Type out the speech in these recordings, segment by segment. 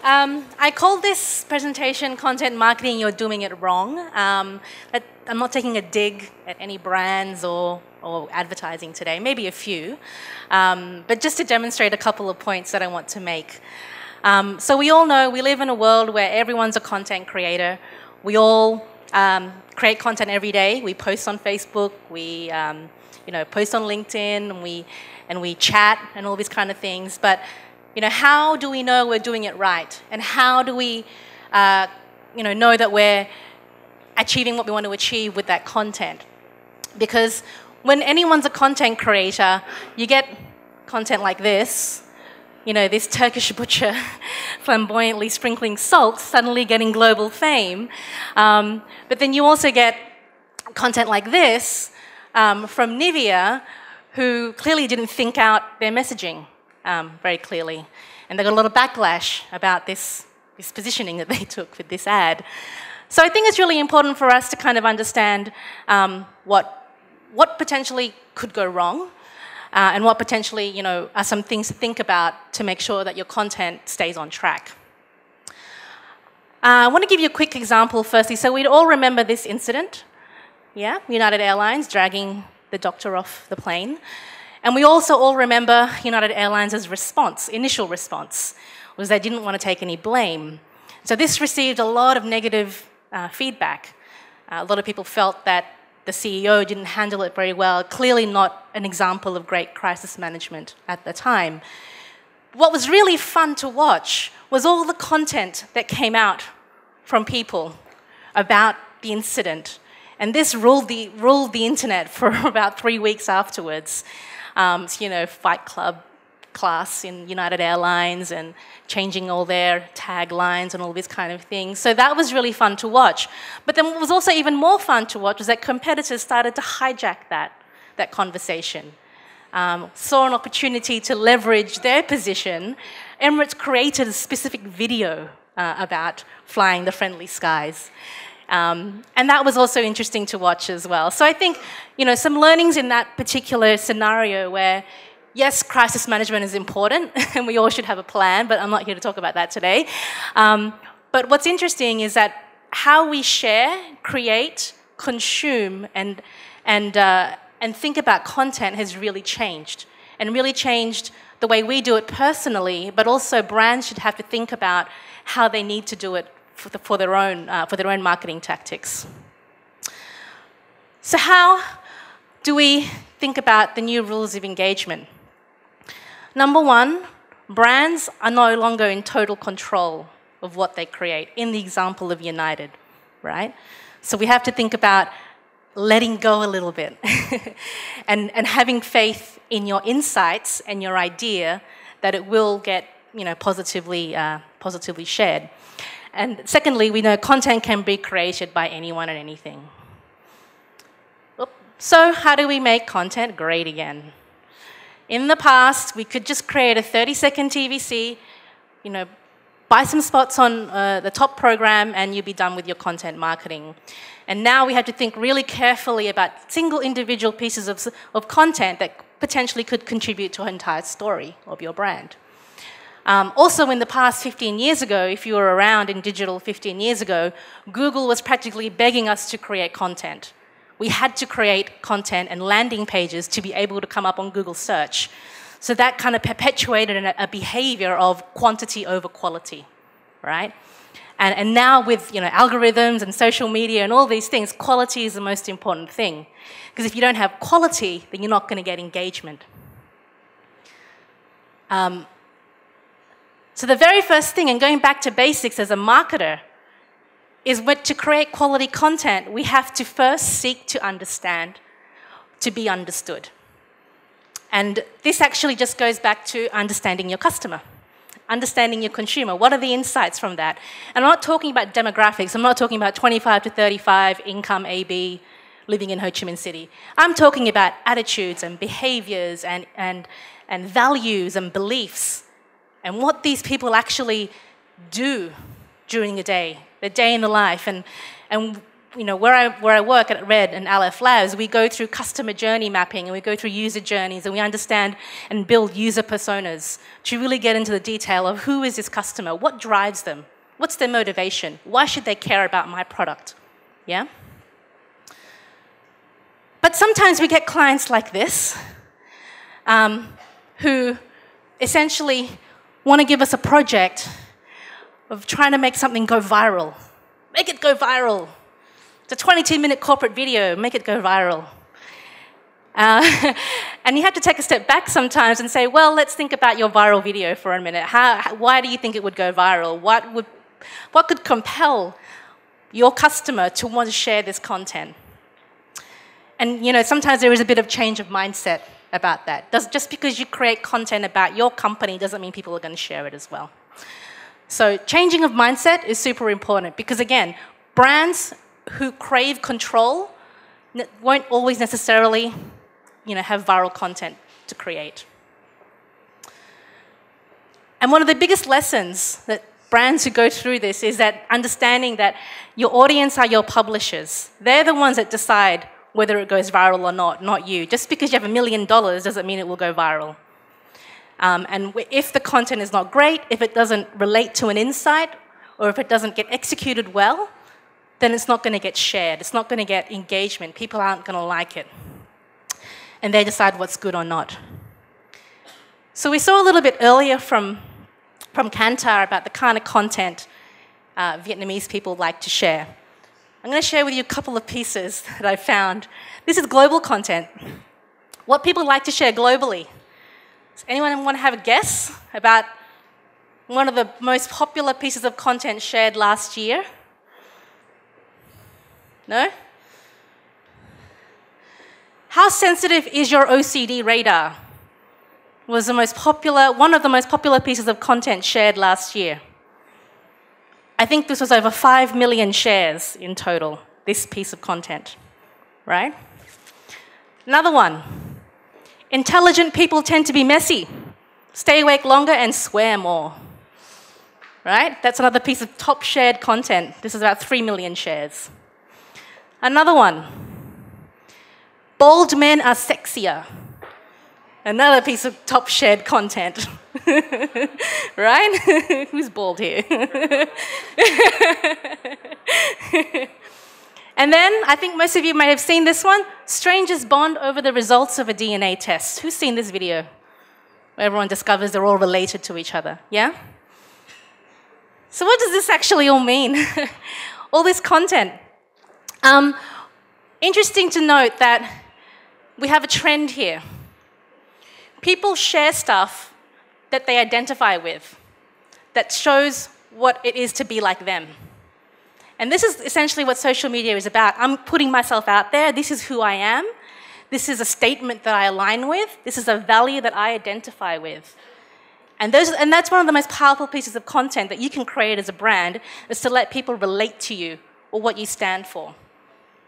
I called this presentation Content Marketing, You're Doing It Wrong. I'm not taking a dig at any brands or advertising today, maybe a few, but just to demonstrate a couple of points that I want to make. So we all know we live in a world where everyone's a content creator. We all create content every day. We post on Facebook, we post on LinkedIn, and we chat and all these kind of things. But how do we know we're doing it right? And how do we know that we're achieving what we want to achieve with that content? Because when anyone's a content creator, you get content like this. This Turkish butcher flamboyantly sprinkling salt, suddenly getting global fame. But then you also get content like this from Nivea, who clearly didn't think out their messaging very clearly. And they got a lot of backlash about this positioning that they took with this ad. So I think it's really important for us to kind of understand what potentially could go wrong, and what potentially, are some things to think about to make sure that your content stays on track. I want to give you a quick example firstly. So we'd all remember this incident, United Airlines dragging the doctor off the plane. And we also all remember United Airlines' initial response, was they didn't want to take any blame. So this received a lot of negative feedback. A lot of people felt that the CEO didn't handle it very well, clearly not an example of great crisis management at the time. What was really fun to watch was all the content that came out from people about the incident. And this ruled the internet for about 3 weeks afterwards. Fight Club class in United Airlines and changing all their taglines and all these kind of things. So that was really fun to watch. But then what was also even more fun to watch was that competitors started to hijack that conversation. Saw an opportunity to leverage their position. Emirates created a specific video about flying the friendly skies. And that was also interesting to watch as well. So I think, some learnings in that particular scenario where, yes, crisis management is important, and we all should have a plan, but I'm not here to talk about that today. But what's interesting is that how we share, create, consume, and think about content has really changed, and really changed the way we do it personally, but also brands should have to think about how they need to do it for their own marketing tactics. So how do we think about the new rules of engagement? Number one, brands are no longer in total control of what they create, in the example of United, right? So we have to think about letting go a little bit and having faith in your insights and your idea that it will get positively shared. And secondly, we know content can be created by anyone and anything. So how do we make content great again? In the past, we could just create a 30-second TVC, buy some spots on the top program, and you'd be done with your content marketing. And now we have to think really carefully about single individual pieces of content that potentially could contribute to an entire story of your brand. Also, in the past 15 years ago, if you were around in digital 15 years ago, Google was practically begging us to create content. We had to create content and landing pages to be able to come up on Google search. So that kind of perpetuated a behavior of quantity over quality, right? And now with algorithms and social media and all these things, quality is the most important thing. Because if you don't have quality, then you're not going to get engagement. So the very first thing, and going back to basics as a marketer, is to create quality content, we have to first seek to understand, to be understood. And this actually just goes back to understanding your customer, understanding your consumer. What are the insights from that? And I'm not talking about demographics. I'm not talking about 25 to 35, income AB, living in Ho Chi Minh City. I'm talking about attitudes and behaviors and values and beliefs, and what these people actually do during the day in the life, and where I work at Red and Aleph Labs, we go through customer journey mapping and we go through user journeys and we understand and build user personas to really get into the detail of who is this customer, what drives them, what's their motivation, why should they care about my product, yeah? But sometimes we get clients like this who essentially want to give us a project of trying to make something go viral. Make it go viral. It's a 22-minute corporate video, make it go viral. And you have to take a step back sometimes and say, well, let's think about your viral video for a minute. Why do you think it would go viral? What could compel your customer to want to share this content? And sometimes there is a bit of change of mindset about that. Just because you create content about your company doesn't mean people are going to share it as well. So changing of mindset is super important because, again, brands who crave control won't always necessarily have viral content to create. And one of the biggest lessons that brands who go through this is that understanding that your audience are your publishers. They're the ones that decide whether it goes viral or not you. Just because you have $1 million doesn't mean it will go viral. And if the content is not great, if it doesn't relate to an insight, or if it doesn't get executed well, then it's not going to get shared. It's not going to get engagement. People aren't going to like it. And they decide what's good or not. So we saw a little bit earlier from Kantar about the kind of content Vietnamese people like to share. I'm going to share with you a couple of pieces that I found. This is global content. What people like to share globally. Does anyone want to have a guess about one of the most popular pieces of content shared last year? No? How sensitive is your OCD radar? Was one of the most popular pieces of content shared last year. I think this was over 5 million shares in total, this piece of content, right? Another one. Intelligent people tend to be messy, stay awake longer and swear more, right? That's another piece of top shared content. This is about 3 million shares. Another one. Bald men are sexier. Another piece of top shared content. Right? Who's bald here? And then, I think most of you may have seen this one. Strangers bond over the results of a DNA test. Who's seen this video? Where everyone discovers they're all related to each other, yeah? So what does this actually all mean? All this content. Interesting to note that we have a trend here. People share stuff that they identify with, that shows what it is to be like them. And this is essentially what social media is about. I'm putting myself out there. This is who I am. This is a statement that I align with. This is a value that I identify with. And that's one of the most powerful pieces of content that you can create as a brand, is to let people relate to you or what you stand for.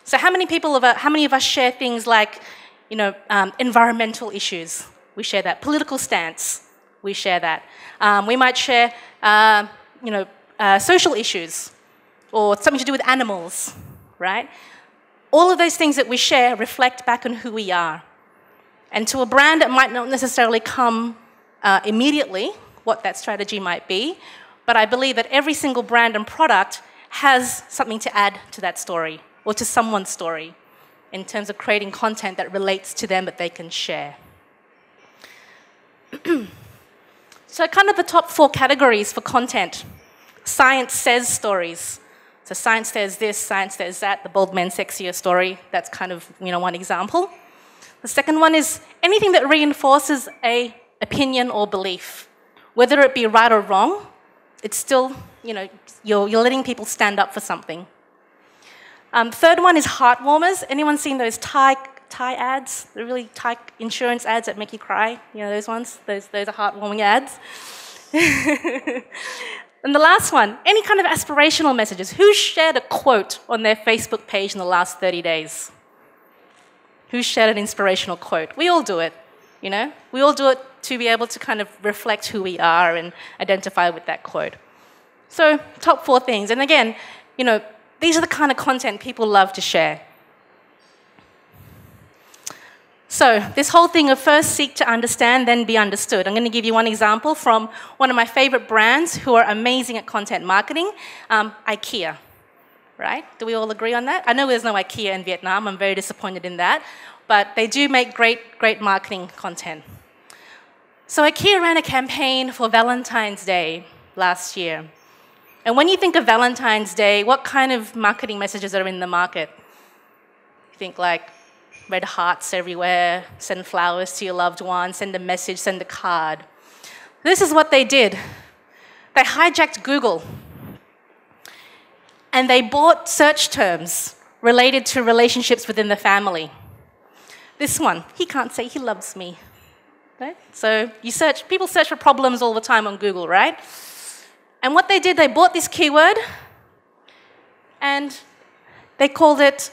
So how many of us share things like, environmental issues? We share that. Political stance, we share that. We might share, social issues or something to do with animals, right? All of those things that we share reflect back on who we are. And to a brand, it might not necessarily come immediately what that strategy might be, but I believe that every single brand and product has something to add to that story or to someone's story in terms of creating content that relates to them that they can share. So kind of the top 4 categories for content. Science says stories. So science says this, science says that, the bald men sexier story. That's kind of one example. The second one is anything that reinforces an opinion or belief. Whether it be right or wrong, it's still, you're letting people stand up for something. Third one is heartwarmers. Anyone seen those Thai ads? The really Thai insurance ads that make you cry? Those ones? Those are heartwarming ads. And the last one, any kind of aspirational messages. Who shared a quote on their Facebook page in the last 30 days? Who shared an inspirational quote? We all do it, We all do it to be able to kind of reflect who we are and identify with that quote. So top 4 things. And again, These are the kind of content people love to share. So this whole thing of first seek to understand, then be understood. I'm going to give you one example from one of my favorite brands who are amazing at content marketing, IKEA. Right? Do we all agree on that? I know there's no IKEA in Vietnam. I'm very disappointed in that. But they do make great marketing content. So IKEA ran a campaign for Valentine's Day last year. And when you think of Valentine's Day, what kind of marketing messages are in the market? You think like red hearts everywhere, send flowers to your loved one, send a message, send a card. This is what they did. They hijacked Google. And they bought search terms related to relationships within the family. This one, he can't say he loves me. Right? So people search for problems all the time on Google, right? And what they did, they bought this keyword and they called it,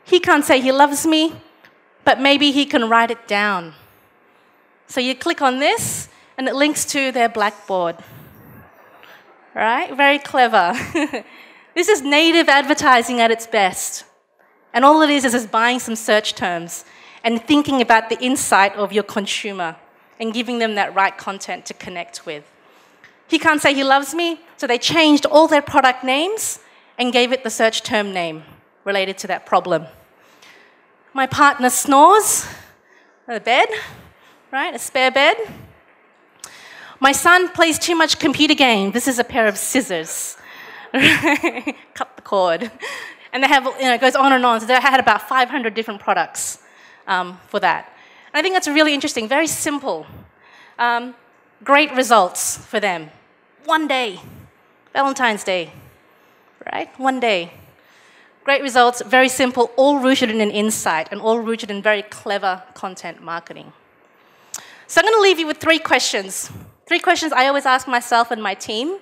he can't say he loves me, but maybe he can write it down. So you click on this and it links to their Blackboard. Right? Very clever. This is native advertising at its best. And all it is buying some search terms and thinking about the insight of your consumer and giving them that right content to connect with. He can't say he loves me, so they changed all their product names and gave it the search term name related to that problem. My partner snores, a bed, right, a spare bed. My son plays too much computer game. This is a pair of scissors. Cut the cord. And they have, it goes on and on. So they had about 500 different products for that. And I think that's really interesting, very simple. Great results for them. One day, Valentine's Day, right? One day. Great results, very simple, all rooted in an insight and all rooted in very clever content marketing. So I'm going to leave you with 3 questions. 3 questions I always ask myself and my team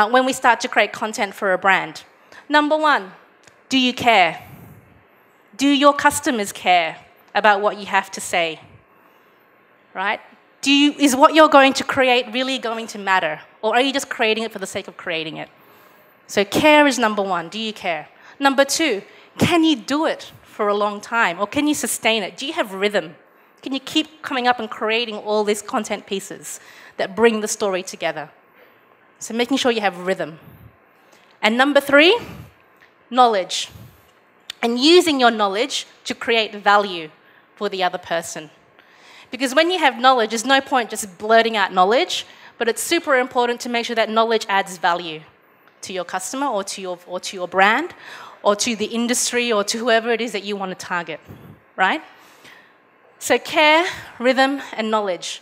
when we start to create content for a brand. Number 1, do you care? Do your customers care about what you have to say? Right? Is what you're going to create really going to matter? Or are you just creating it for the sake of creating it? So care is number 1. Do you care? Number 2, can you do it for a long time? Or can you sustain it? Do you have rhythm? Can you keep coming up and creating all these content pieces that bring the story together? So making sure you have rhythm. And number 3, knowledge. And using your knowledge to create value for the other person. Because when you have knowledge, there's no point just blurting out knowledge, but it's super important to make sure that knowledge adds value to your customer or to your brand or to the industry or to whoever it is that you want to target, right? So care, rhythm, and knowledge.